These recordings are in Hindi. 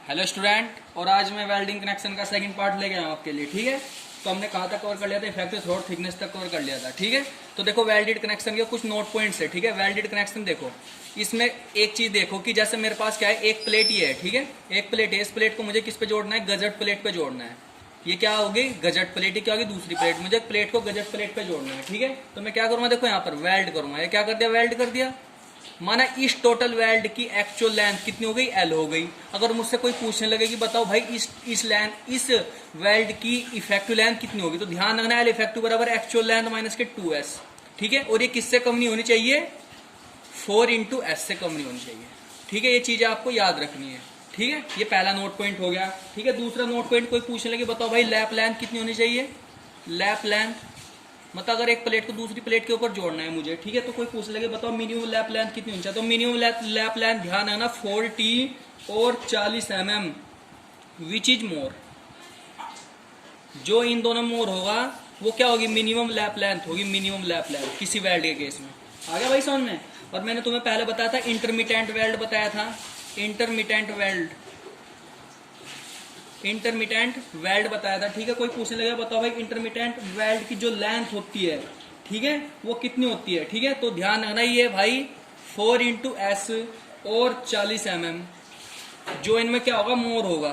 हेलो स्टूडेंट, और आज मैं वेल्डिंग कनेक्शन का सेकंड पार्ट लेके आया हूँ आपके लिए। ठीक है, तो हमने कहाँ तक कवर कर लिया था? इफेक्टिव थ्रोट थिकनेस तक कवर कर लिया था। ठीक है, तो देखो वेल्डेड कनेक्शन के कुछ नोट पॉइंट्स है। ठीक है, वेल्डेड कनेक्शन देखो, इसमें एक चीज देखो कि जैसे मेरे पास क्या है, एक प्लेट ही है। ठीक है, एक प्लेट है, इस प्लेट को मुझे किस पे जोड़ना है? गजट प्लेट पे जोड़ना है। ये क्या होगी? Gazette plate. ही क्या होगी? दूसरी प्लेट। मुझे प्लेट को गजट प्लेट पे जोड़ना है। ठीक है, तो मैं क्या करूंगा? देखो यहाँ पर वेल्ड करूंगा। ये क्या कर दिया? वेल्ड कर दिया। माना इस टोटल वेल्ड की एक्चुअल लेंथ कितनी हो गई? एल हो गई। अगर मुझसे कोई पूछने लगे कि बताओ भाई इस वेल्ड की इफेक्टिव लेंथ कितनी होगी, तो ध्यान रखना एल इफेक्टिव बराबर एक्चुअल लेंथ माइनस के 2s। ठीक है, और ये किससे कम नहीं होनी चाहिए? 4 × s से कम नहीं होनी चाहिए। ठीक है, ये चीजें आपको याद रखनी है। ठीक है, ये पहला नोट पॉइंट हो गया। ठीक है, दूसरा नोट पॉइंट कोई पूछने लगे बताओ भाई लैप लेंथ कितनी होनी चाहिए? लैप लेंथ मतलब अगर एक प्लेट को दूसरी प्लेट के ऊपर जोड़ना है मुझे। ठीक है, तो कोई पूछ लगे बताओ मिनिमम लैप लेंथ कितनी होनी चाहिए? तो मिनिमम लैप लेंथ ध्यान है ना 40 और 40 mm, विच इज मोर। जो इन दोनों मोर होगा वो क्या होगी? मिनिमम लैप लेंथ होगी। मिनिमम लैप लेंथ किसी वेल्ड के केस में। आ गया भाई समझ में? और मैंने तुम्हें पहले बताया था इंटरमीडिएट वेल्ड बताया था। इंटरमीडिएट वेल्ड बताया था। ठीक है, कोई पूछने लगा बताओ भाई इंटरमीडिएट वेल्ड की जो लेंथ होती है, ठीक है, वो कितनी होती है? ठीक है, तो ध्यान रखना ये भाई 4 × s और 40 mm। जो इनमें क्या होगा? मोर होगा।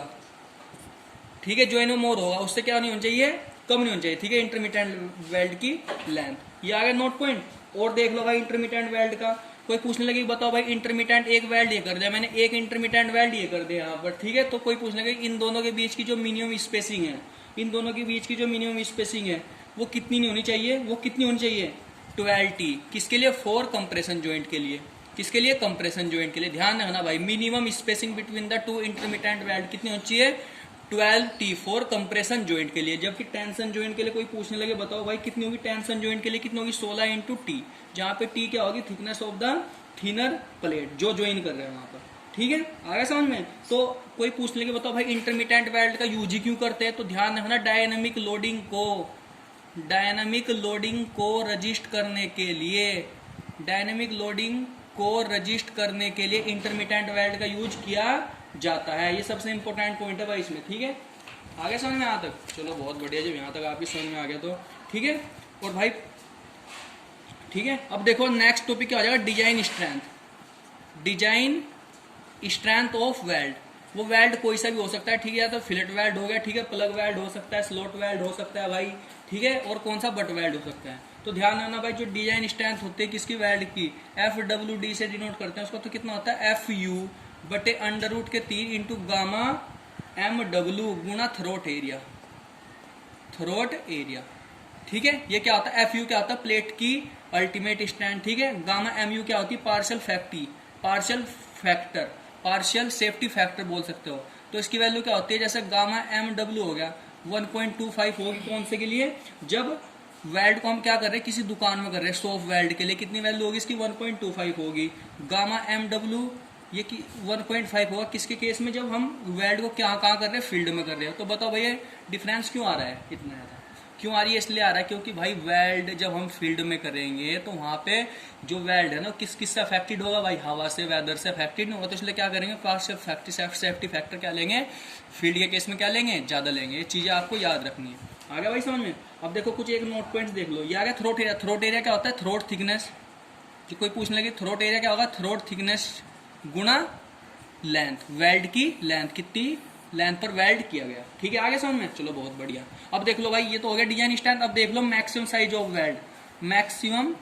ठीक है, जो इनमें मोर होगा उससे क्या नहीं होना चाहिए? कम नहीं होना चाहिए। ठीक है, इंटरमीडिएट वेल्ड की लेंथ। ये आ गया नोट पॉइंट। और देख लो भाई इंटरमीडिएट वेल्ड का। कोई पूछने लगे बताओ भाई इंटरमीडिएट एक वेल्ड ये कर दिया मैंने, एक इंटरमीडिएट वेल्ड ये कर दिया यहाँ पर। ठीक है, तो कोई पूछने लगे इन दोनों के बीच की जो मिनिमम स्पेसिंग है, इन दोनों के बीच की जो मिनिमम स्पेसिंग है वो कितनी नहीं होनी चाहिए? वो कितनी होनी चाहिए? 12t। किसके लिए? फॉर कंप्रेशन ज्वाइंट के लिए। किसके लिए? कंप्रेशन ज्वाइंट के लिए। ध्यान रखना भाई minimum spacing between the two intermediate weld कितनी होनी चाहिए? 12t फॉर कंप्रेशन ज्वाइंट के लिए। जबकि टेंशन ज्वाइंट के लिए कोई पूछने लगे बताओ भाई कितनी होगी? टेंशन ज्वाइंट के लिए कितनी होगी? 16 × t, जहां पे t क्या होगी? Thickness of the thinner plate जो ज्वाइन कर रहे हैं वहां पर। ठीक है, आ गया समझ में? तो कोई पूछने लगे बताओ भाई इंटरमीडिएट वेल्ड का यूज क्यों करते हैं? तो ध्यान रखना डायनामिक लोडिंग को रजिस्ट करने के लिए, डायनामिक लोडिंग को रजिस्ट करने के लिए इंटरमीडिएट वेल्ड का यूज किया जाता है। ये सबसे इंपॉर्टेंट पॉइंट है भाई इसमें। ठीक है, आगे समझ में यहाँ तक? चलो बहुत बढ़िया, जब यहाँ तक आपकी समझ में आ गया तो ठीक है। और भाई ठीक है, अब देखो नेक्स्ट टॉपिक क्या हो जाएगा? Design strength of weld. वो वेल्ड कोई सा भी हो सकता है। ठीक है, तो फिलेट वेल्ड हो गया, ठीक है, प्लग वेल्ड हो सकता है, स्लॉट वेल्ड हो सकता है भाई। ठीक है, और कौन सा? बट वेल्ड हो सकता है। तो ध्यान रखना भाई जो डिजाइन स्ट्रेंथ होती है किसकी? वेल्ड की, FWD से डिनोट करते हैं उसका। तो कितना होता है? FU बटे √3 इंटू गामा MW गुणा थ्रोट एरिया। ठीक है, ये क्या होता है? FU क्या होता है? प्लेट की अल्टीमेट स्ट्रेंथ। ठीक है, गामा MU क्या होती है? पार्शियल सेफ्टी फैक्टर बोल सकते हो। तो इसकी वैल्यू क्या होती है? जैसे गामा MW हो गया 1.25 होगी। कौन से के लिए? जब वेल्ड को हम क्या कर रहे हैं? किसी दुकान में कर रहे हैं सॉफ्ट वेल्ड के लिए। कितनी वैल्यू होगी इसकी? 1.25 होगी। गामा MW ये 1.5 होगा किसके केस में? जब हम वेल्ड को कहाँ कर रहे हैं? फील्ड में कर रहे हैं। तो बताओ भैया डिफरेंस क्यों आ रहा है? इतना ज्यादा क्यों आ रही है? इसलिए आ रहा है क्योंकि भाई वेल्ड जब हम फील्ड में करेंगे तो वहां पे जो वेल्ड है ना किस से अफेक्टेड होगा? भाई हवा से, वेदर से अफेक्टेड नहीं होगा। तो इसलिए क्या करेंगे? पार्शियल सेफ्टी फैक्टर क्या लेंगे? फील्ड के केस में क्या लेंगे? ज्यादा लेंगे। ये चीजें आपको याद रखनी है। आ गया भाई समझ में? अब देखो कुछ एक नोट पॉइंट्स देख लो। ये आ गया थ्रोट एरिया। थ्रोट एरिया क्या होता है? Throat thickness. कोई पूछने लगे थ्रोट एरिया क्या होगा? थ्रोट थिकनेस गुणा लेंथ। वेल्ड की लेंथ कितनी लेंथ पर वेल्ड किया गया। ठीक है, आगे समझ में? चलो बहुत बढ़िया। अब देख लो भाई ये तो हो गया डिजाइन स्ट्रेंथ। अब देख लो maximum size of weld. Maximum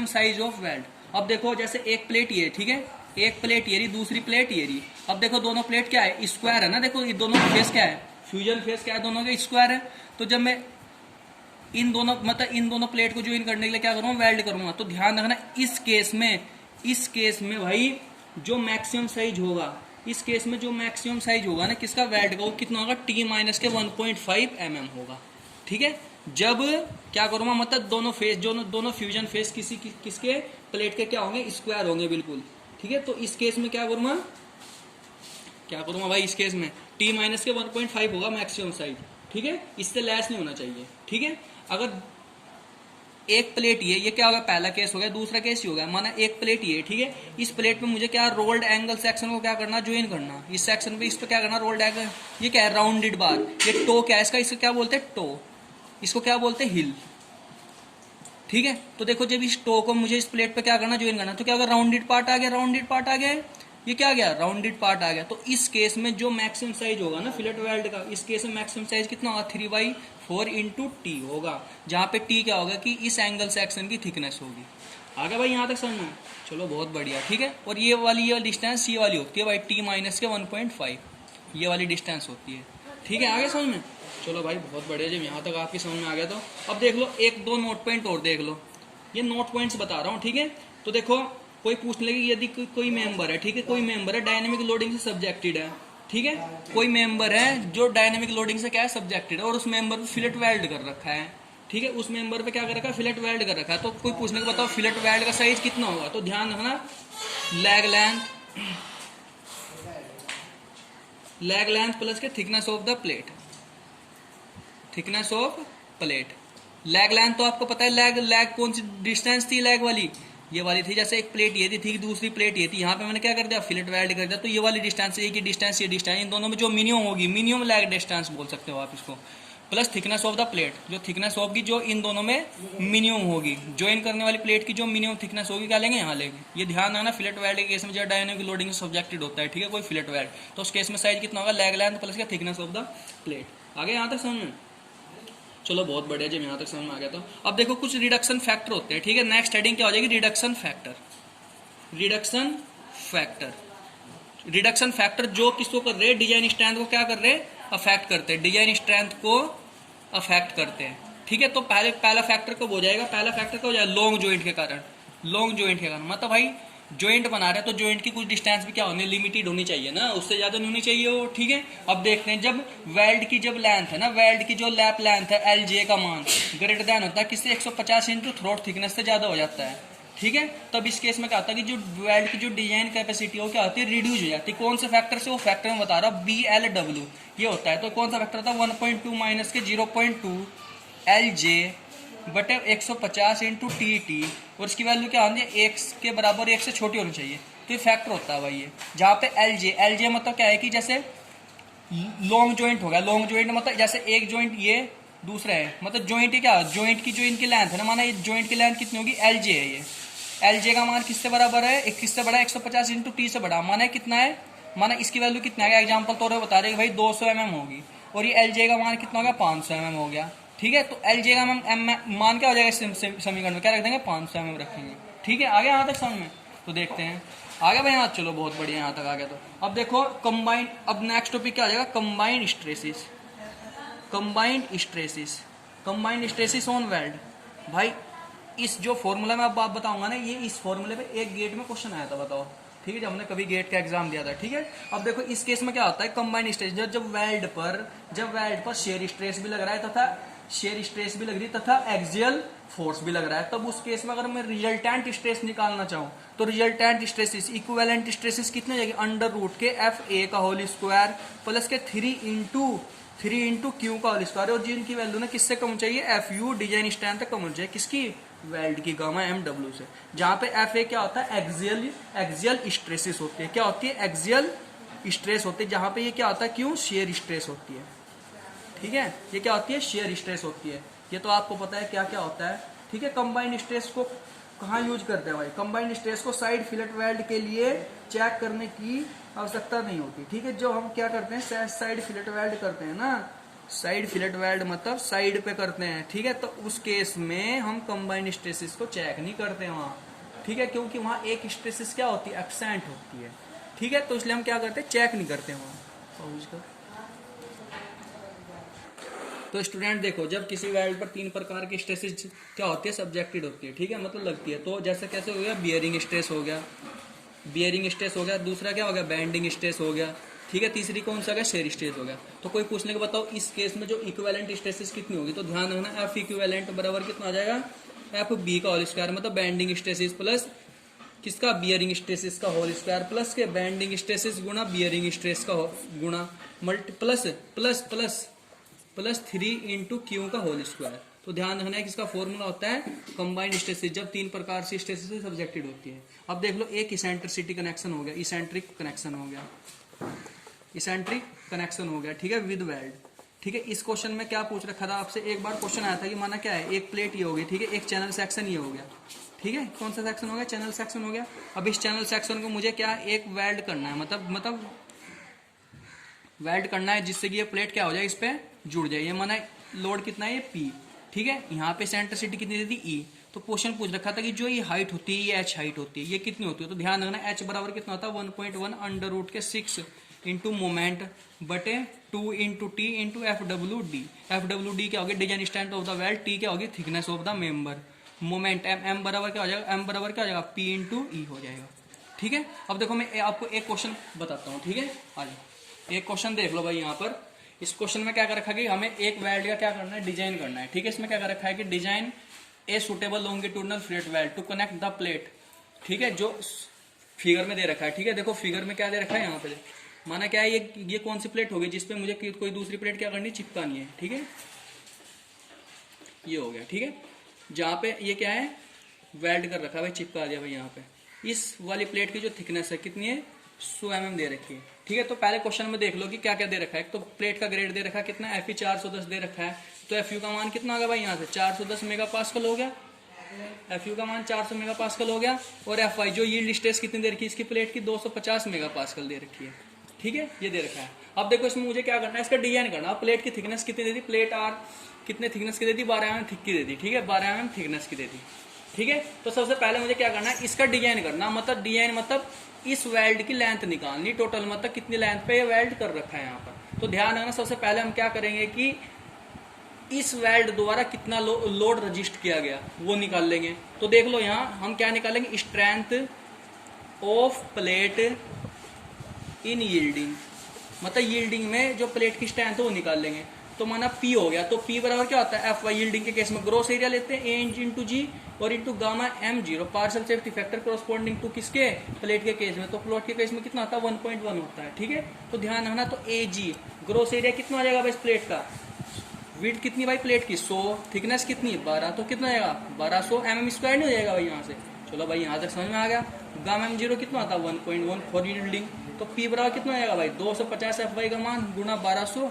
size of weld. अब देखो जैसे एक प्लेट ये, ठीक है, एक प्लेट ये रही, दूसरी प्लेट ये रही। अब देखो दोनों प्लेट क्या है? स्क्वायर है ना। देखो ये दोनों फेस क्या है? फ्यूजन फेस क्या है? दोनों के स्क्वायर है। तो जब मैं इन दोनों प्लेट को ज्वाइन करने के लिए क्या करूंगा? वेल्ड करूंगा। तो ध्यान रखना इस केस में भाई जो मैक्सिमम साइज होगा, इस केस में जो मैक्सिमम साइज होगा ना किसका? वेल्ड का, वो कितना होगा? T- के 1.5 mm होगा। ठीक है, जब क्या करूंगा? मतलब दोनों फ्यूजन फेस किसके प्लेट के क्या होंगे? स्क्वायर होंगे बिल्कुल। ठीक है, तो इस केस में क्या करूंगा भाई? इस केस में T- के 1.5 होगा मैक्सिमम साइज। ठीक है, इससे लेस नहीं होना चाहिए। ठीक है, अगर एक प्लेट ये क्या होगा, पहला केस हो गया, दूसरा केस ही होगा, माना एक प्लेट ये, ठीक है। इस प्लेट पे मुझे क्या रोल्ड एंगल सेक्शन को क्या करना, ज्वाइन करना, इस सेक्शन पे इस पे क्या करना, रोल्ड एंगल। ये क्या है, राउंडेड बार। ये टो क्या है इसका, इसको क्या बोलते हैं, टो, इसको क्या बोलते हैं, हिल, ठीक है। तो देखो जब इस टो को मुझे इस प्लेट पे क्या करना, ज्वाइन करना, तो क्या होगा, राउंडेड पार्ट आ गया, राउंडेड पार्ट आ गया, ये क्या आ गया, राउंडेड पार्ट आ गया। तो इस केस में जो मैक्सिमम साइज होगा ना फिलेट वेल्ड का, इस केस में मैक्सिमम साइज कितना होगा, 3/4 इंटू टी होगा, जहां पे टी क्या होगा कि इस एंगल सेक्शन की थिकनेस होगी। आ गया भाई यहाँ तक समझ में, चलो बहुत बढ़िया, ठीक है। और ये डिस्टेंस ये वाली होती है भाई टी माइनस के 1.5, ये वाली डिस्टेंस होती है, ठीक है। आगे समझ में, चलो भाई बहुत बढ़िया, जब यहाँ तक आपकी समझ में आ गया तो अब देख लो एक दो नोट पॉइंट और देख लो, ये नोट पॉइंट्स बता रहा हूँ, ठीक है। तो देखो कोई पूछ लेगी यदि कोई मेंबर है, ठीक है, कोई मेंबर है डायनेमिक लोडिंग से सब्जेक्टेड है, ठीक है, कोई मेंबर है जो डायनेमिक लोडिंग से क्या है, सब्जेक्टेड है, और उस मेंबर पे फिलेट वेल्ड कर रखा है, ठीक है, उस मेंबर पे क्या कर रखा है, फिलेट वेल्ड कर रखा है। तो कोई पूछने को बताओ फिलेट वेल्ड का साइज कितना होगा, तो ध्यान रखना लेग लेंथ प्लस के thickness of the plate, thickness of plate. Leg length तो आपको पता है, लेग कौन सी डिस्टेंस थी, लेग वाली ये वाली थी, जैसे एक प्लेट ये थी, दूसरी प्लेट ये थी, यहाँ पे मैंने क्या कर दिया, फिलेट वेल्ड कर दिया। तो ये वाली डिस्टेंस, ये डिस्टेंस, ये डिस्टेंस, इन दोनों में जो मिनिमम होगी, मिनिमम लेग डिस्टेंस बोल सकते हो आप इसको, plus thickness of the plate, जो थिकनेस होगी जो इन दोनों में मिनिमम होगी, ज्वाइन करने वाली प्लेट की जो मिनिमम थिकनेस होगी क्या लेंगे, यहाँ लेंगे। ये ध्यान रखना फिलेट वेल्ड के केस में जो डायनेमिक लोडिंग से सब्जेक्टेड होता है, ठीक है, कोई फिलेट वेल्ड, तो उस केस में साइज कितना होगा, लेग लेंथ प्लस का थिकनेस ऑफ द प्लेट। आगे यहाँ तक समझ में, चलो बहुत बढ़िया, जब यहाँ तक समझ में आ गया तो अब देखो कुछ रिडक्शन फैक्टर होते हैं, ठीक है। नेक्स्ट हेडिंग क्या हो जाएगी, reduction factor. Reduction factor, reduction factor जो किसको कर रहे हैं, डिजाइन स्ट्रेंथ को क्या कर रहे हैं, अफेक्ट करते हैं, डिजाइन स्ट्रेंथ को अफेक्ट करते हैं, ठीक है। तो पहला फैक्टर कब हो जाएगा, पहला फैक्टर कब हो जाएगा, लॉन्ग ज्वाइंट के कारण, लॉन्ग ज्वाइंट के कारण, मतलब भाई ज्वाइंट बना रहे हैं तो ज्वाइंट की कुछ डिस्टेंस भी क्या होनी, लिमिटेड होनी चाहिए ना, उससे ज्यादा नहीं होनी चाहिए वो, ठीक है। अब देखते हैं जब वेल्ड की जब लेंथ है ना, वेल्ड की जो लैप लेंथ है एल जे का मान ग्रेटर देन होता है किससे, 150 इंटू थ्रोट थिकनेस से ज्यादा हो जाता है, ठीक है। तब इस केस में क्या होता है कि जो वेल्ड की जो डिजाइन कैपेसिटी हो क्या होती है, रिड्यूस हो जाती है, कौन से फैक्टर से, वो फैक्टर में बता रहा हूँ, BLW ये होता है। तो कौन सा फैक्टर था, 1.2 माइनस के 0.2 LJ बटे 150 इंटू टी, और इसकी वैल्यू क्या होनी है, 1 के बराबर, 1 से छोटी होनी चाहिए, तो ये फैक्टर होता है भाई ये, जहाँ पे LJ मतलब क्या है कि जैसे लॉन्ग ज्वाइंट हो गया, लॉन्ग ज्वाइंट मतलब जैसे एक ज्वाइंट ये दूसरा है, मतलब ज्वाइंट क्या, ज्वाइंट की जो इनकी लेंथ है ना, माना ये ज्वाइंट की लेंथ कितनी होगी, LJ है, ये LJ का मान किससे बराबर है, किससे बड़ा, 150 इंटू टी से बड़ा, माना कितना है, माना इसकी वैल्यू कितना है, एग्जाम्पल तौर पर बता रहे भाई 200 mm होगी, और ये LJ का मान कितना हो गया, 500 mm हो गया, ठीक है। तो LJ का मान क्या हो जाएगा समीकरण में, क्या रख देंगे, 500 mm रखेंगे, ठीक है। आगे यहाँ तक समझ में, तो देखते हैं आगे भाई यहाँ, चलो बहुत बढ़िया, यहाँ तक आ गया। तो अब देखो कंबाइंड, अब नेक्स्ट टॉपिक क्या आ जाएगा, combined stresses, combined stresses, combined stresses on weld. भाई इस जो फॉर्मूला मैं अब आप बताऊंगा ना, ये इस फॉर्मूले पे एक गेट में क्वेश्चन आया था, बताओ, ठीक है, जब हमने कभी गेट का एग्जाम दिया था, ठीक है। अब देखो इस केस में क्या होता है, कंबाइंड स्ट्रेस, जब वेल्ड पर शेयर स्ट्रेस भी लग रहा है तथा शेयर स्ट्रेस भी लग रही है तथा एक्सियल फोर्स भी लग रहा है, तब उस केस में अगर मैं रिजल्टेंट स्ट्रेस निकालना चाहूं तो रिजल्टेंट स्ट्रेसेस, इक्विवेलेंट स्ट्रेसेस कितने जाएगी, अंडर रूट के FA का होल स्क्वायर प्लस के 3 इंटू क्यू का होल स्क्वायर, और जिनकी वैल्यू ना किससे कम चाहिए, FU डिजाइन स्ट्रेंथ तक कम होनी चाहिए, किसकी, वेल्ड की, गामा MW से, जहां पे FA क्या होता है, एक्सियल स्ट्रेसेस होती है, क्या होती है, एक्सियल स्ट्रेस होती है, जहां पे ये क्या होता है, क्यों, शेयर स्ट्रेस होती है, ठीक है, ये क्या होती है, शेयर स्ट्रेस होती है, ये तो आपको पता है क्या क्या होता है, ठीक है। कंबाइंड स्ट्रेस को कहाँ यूज करते हैं भाई, कंबाइंड स्ट्रेस को साइड फिलेट वेल्ड के लिए चेक करने की आवश्यकता नहीं होती, ठीक है। जो हम क्या करते हैं, साइड फिलेट वेल्ड करते हैं ना, साइड फिलेट वेल्ड मतलब साइड पे करते हैं, ठीक है, तो उस केस में हम कंबाइंड स्ट्रेसेस को चेक नहीं करते वहाँ, ठीक है, क्योंकि वहाँ एक स्ट्रेसेस क्या होती है, एब्सेंट होती है, ठीक है, तो इसलिए हम क्या करते हैं, चेक नहीं करते वहाँ। तो स्टूडेंट देखो, जब किसी वेल्ड पर 3 प्रकार की स्ट्रेसेस क्या होती है, सब्जेक्टेड होती है, ठीक है, मतलब लगती है, तो जैसे कैसे हो गया, बियरिंग स्ट्रेस हो गया, बियरिंग स्ट्रेस हो गया, दूसरा क्या हो गया, बेंडिंग स्ट्रेस हो गया, ठीक है, तीसरी कौन सा हो गया, शेयर स्ट्रेस हो गया। तो कोई पूछने को बताओ इस केस में जो इक्विवेलेंट स्ट्रेसेस कितनी होगी, तो ध्यान रखना F इक्विवेलेंट बराबर कितना आ जाएगा, FB का होल स्क्वायर, मतलब बेंडिंग स्ट्रेसेस प्लस किसका, बियरिंग स्ट्रेसेस का होल स्क्वायर प्लस के बेंडिंग स्ट्रेसेस गुना बियरिंग स्ट्रेस का गुना प्लस 3 इंटू क्यू का होल स्क्वायर, तो ध्यान रखना है कि इसका फॉर्मूला होता है कंबाइंड हिस्टेरिसिस, जब 3 प्रकार से हिस्टेरिसिस सब्जेक्टेड होती है। अब देख लो, एक इसेंट्रिसिटी कनेक्शन हो गया, इसेंट्रिक कनेक्शन हो गया, इसेंट्रिक कनेक्शन हो गया, ठीक है, विद वेल्ड। ठीक है, इस क्वेश्चन में क्या पूछ रखा था आपसे, एक बार क्वेश्चन आया था कि माना क्या है, एक प्लेट ये हो गई, ठीक है, एक चैनल सेक्शन ये हो गया, ठीक है, कौन सा सेक्शन हो गया, चैनल सेक्शन हो गया। अब इस चैनल सेक्शन को मुझे क्या एक वेल्ड करना है, मतलब वेल्ड करना है, जिससे कि ये प्लेट क्या हो जाए, इस पे जुड़ जाए। ये माना लोड कितना है, ये पी, ठीक है, यहाँ पे सेंट्रिसिटी कितनी दे दी, ई। तो क्वेश्चन पूछ रखा था कि जो ये हाइट होती है, ये एच हाइट होती है, ये कितनी होती है। तो ध्यान रखना, एच बराबर कितना होता है, 1.1 अंडर रूट के 6 इंटू मोमेंट बटे 2 into T into F W D. F W D क्या होगी, design strength of the weld, T क्या होगी, thickness of the member, moment M, M बराबर क्या हो जाएगा, एम बराबर क्या हो जाएगा, पी इंटू ई हो जाएगा। ठीक है, अब देखो मैं आपको एक क्वेश्चन बताता हूँ, ठीक है, आ जाओ एक क्वेश्चन देख लो भाई। यहाँ पर इस क्वेश्चन में क्या कर रखा है कि हमें एक वेल्ड का क्या करना है, डिजाइन करना है। ठीक है, इसमें क्या कर रखा है कि design a suitable longitudinal flat weld to connect the plate. ठीक है, जो फिगर में दे रखा है। ठीक है, देखो फिगर में क्या दे रखा है, यहाँ पे माना क्या है, ये कौन सी प्लेट होगी जिसपे मुझे कोई दूसरी प्लेट क्या करनी, चिपकानी है। ठीक है, ये हो गया। ठीक है, जहाँ पे ये क्या है, वेल्ड कर रखा है भाई, चिपका दिया भाई। यहाँ पे इस वाली प्लेट की जो थिकनेस है कितनी है, 100 mm दे रखी है। ठीक है, तो पहले क्वेश्चन में देख लो कि क्या क्या दे रखा है। तो प्लेट का ग्रेड दे रखा है कितना, Fe 410 दे रखा है। तो Fu का मान कितना होगा भाई, यहाँ से 410 मेगापास्कल हो गया। Fu का मान 400 मेगापास्कल हो गया। और Fy जो यील्ड स्ट्रेस कितनी दे रखी है इसकी प्लेट की, 250 मेगापास्कल दे रखी है। ठीक है, ये दे रखा है। अब देखो इसमें मुझे क्या करना है, इसका डिजाइन करना। प्लेट की थिकनेस कितनी दे दी, प्लेट आर कितने थिकनेस की दे दी, 12 mm थिक की दे दी। ठीक है, 12 mm थिकनेस की दे दी। ठीक है, तो सबसे पहले मुझे क्या करना है, इसका डिजाइन करना। मतलब डिजाइन मतलब इस वेल्ड की लेंथ निकालनी, टोटल मतलब कितनी लेंथ पे ये वेल्ड कर रखा है यहाँ पर। तो ध्यान रखना, सबसे पहले हम क्या करेंगे कि इस वेल्ड द्वारा कितना लोड रजिस्ट किया गया वो निकाल लेंगे। तो देख लो यहाँ हम क्या निकालेंगे, strength of plate in yielding, मतलब यील्डिंग में जो प्लेट की स्ट्रेंथ है वो निकाल लेंगे। तो माना P हो गया, तो P बराबर क्या होता है, Fy यील्डिंग के केस में ग्रोस एरिया लेते हैं A इंटू जी और into gamma M0 partial safety factor corresponding to किसके, प्लेट के केस में। तो प्लॉट के केस में कितना होता है, 1.1 होता है। ठीक है, तो ध्यान रखना, तो Ag ग्रोस एरिया कितना आ जाएगा भाई प्लेट का, विड्थ कितनी भाई प्लेट की 100, थिकनेस कितनी 12, तो कितना आएगा 1200 mm स्क्वायर नहीं हो जाएगा भाई यहाँ से। चलो भाई यहाँ तक समझ में आ गया। गामा M0 कितना आता है 1.1 फॉर यील्डिंग। तो P बराबर कितना आएगा भाई 250 Fy का मान गुना 1200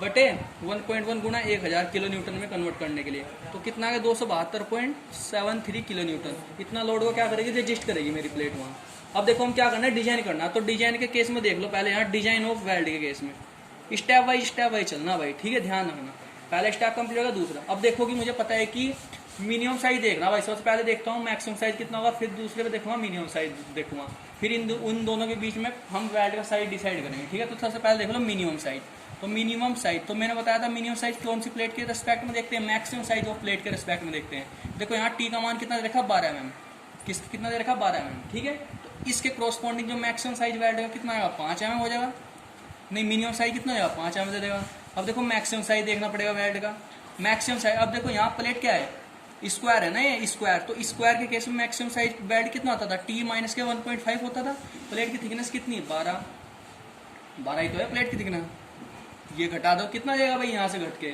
बटे 1.1 गुना 1000 किलो न्यूटन में कन्वर्ट करने के लिए। तो कितना आ गया 272.73 किलो न्यूटन। इतना लोड को क्या करेगी, रजिस्ट करेगी मेरी प्लेट वहाँ। अब देखो हम क्या करना है, डिजाइन करना। तो डिजाइन के केस में देख लो, पहले यहाँ डिजाइन ऑफ वेल्ड के केस में स्टेप बाई चलना भाई। ठीक है, ध्यान रखना, पहला स्टेप कंप्लीट होगा, दूसरा। अब देखो कि मुझे पता है कि मिनिमम साइज देखना भाई। सबसे पहले देखता हूँ मैक्सिमम साइज कितना होगा, फिर दूसरे पे देखूंगा मिनिमम साइज देखूंगा, फिर उन दोनों के बीच में हम वेल्ड का साइज डिसाइड करेंगे। ठीक है, तो सबसे पहले देख लो मिनिमम साइज। तो मिनिमम साइज तो मैंने बताया था, मिनिमम साइज कौन सी प्लेट के रिस्पेक्ट में देखते हैं, मैक्सिमम साइज ऑफ प्लेट के रिस्पेक्ट में देखते हैं। देखो यहाँ टी का मान कितना दे रखा, 12 mm, कितना दे रखा 12 mm। ठीक है, तो इसके क्रॉसपॉन्डिंग जो मैक्सिमम साइज वेल्ड का कितना आएगा 5 mm हो जाएगा। नहीं, मिनिमम साइज कितना जाएगा 5 mm दे देगा। अब देखो मैक्सिमम साइज देखना पड़ेगा वेल्ड का, मैक्सिमम साइज। अब देखो यहाँ प्लेट क्या है, स्क्वायर है ना, ये स्क्वायर। तो स्क्वायर के केस में मैक्सिमम साइज वेल्ड कितना होता था, टी माइनस के 1.5 होता था। प्लेट की थिकनेस कितनी, 12 ही तो है प्लेट की थिकनेस। ये घटा दो, कितना जाएगा भाई यहाँ से घट के,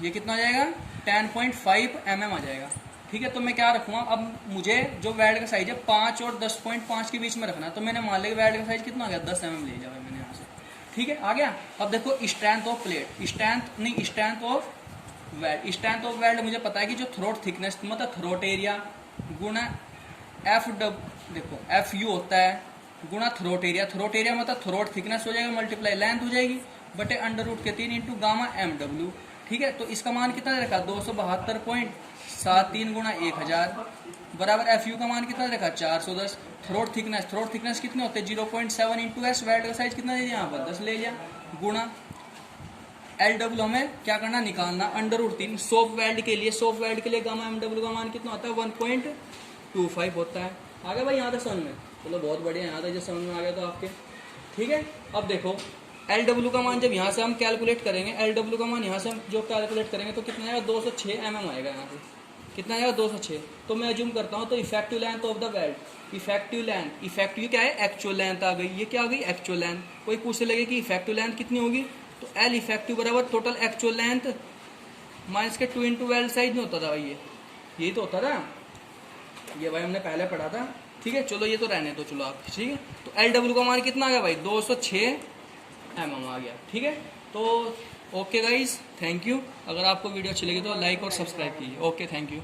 ये कितना आ जाएगा 10.5 mm आ जाएगा। ठीक है, तो मैं क्या रखूँगा, अब मुझे जो वेल्ड का साइज है 5 और 10.5 के बीच में रखना। तो मैंने मान लिया कि वेल्ड का साइज कितना आ गया 10 mm ले जाओ मैंने यहाँ से। ठीक है, आ गया। अब देखो strength of plate, strength of weld. Strength of weld मुझे पता है कि जो थ्रोट थिकनेस मतलब थ्रोट एरिया गुना देखो Fu होता है गुना थ्रोट एरिया। थ्रोट एरिया मतलब थ्रोट थिकनेस हो जाएगा मल्टीप्लाई लेंथ हो जाएगी बटे अंडर रूट के 3 इंटू गामा MW। ठीक है, तो इसका मान कितना दे रखा 272.73 गुना 1000 बराबर Fu का मान कितना दे रखा 410। थ्रोट थिकनेस कितने होते हैं 0.7 इंटू एस। वेल्ड का साइज कितना दे दिया यहाँ पर 10 ले लिया गुना LW हमें क्या करना निकालना अंडर रूट 3। सॉफ्ट वेल्ड के लिए गामा MW का मान कितना होता है 1.25 होता है। आ गया भाई यहाँ तक समझ में, चलो बहुत बढ़िया, यहाँ तक जो समझ में आ गया तो आपके। ठीक है, अब देखो LW का मान जब यहाँ से हम कैलकुलेट करेंगे, LW का मान यहाँ से हम जो कैलकुलेट करेंगे तो कितना आएगा 206 mm आएगा यहाँ से। कितना आएगा 206। तो मैं अज्यूम करता हूँ तो effective length of the weld, effective क्या है एक्चुअल लेंथ आ गई। ये क्या आ गई एक्चुअल लेंथ। कोई पूछने लगे कि इफेक्टिव लेंथ कितनी होगी, तो L इफेक्टिव बराबर टोटल एक्चुअल लेंथ माइनस के 2 इंटू एल साइज नहीं होता था भाई, ये यही तो होता था, ये भाई हमने पहले पढ़ा था। ठीक है, चलो ये तो रहने दो, चलो आप। ठीक है, तो एल डब्ल्यू का मान कितना आ गया भाई, 206 mm आ गया। ठीक है, तो ओके गाइज, थैंक यू। अगर आपको वीडियो अच्छी लगी तो लाइक और सब्सक्राइब कीजिए। Okay, thank you.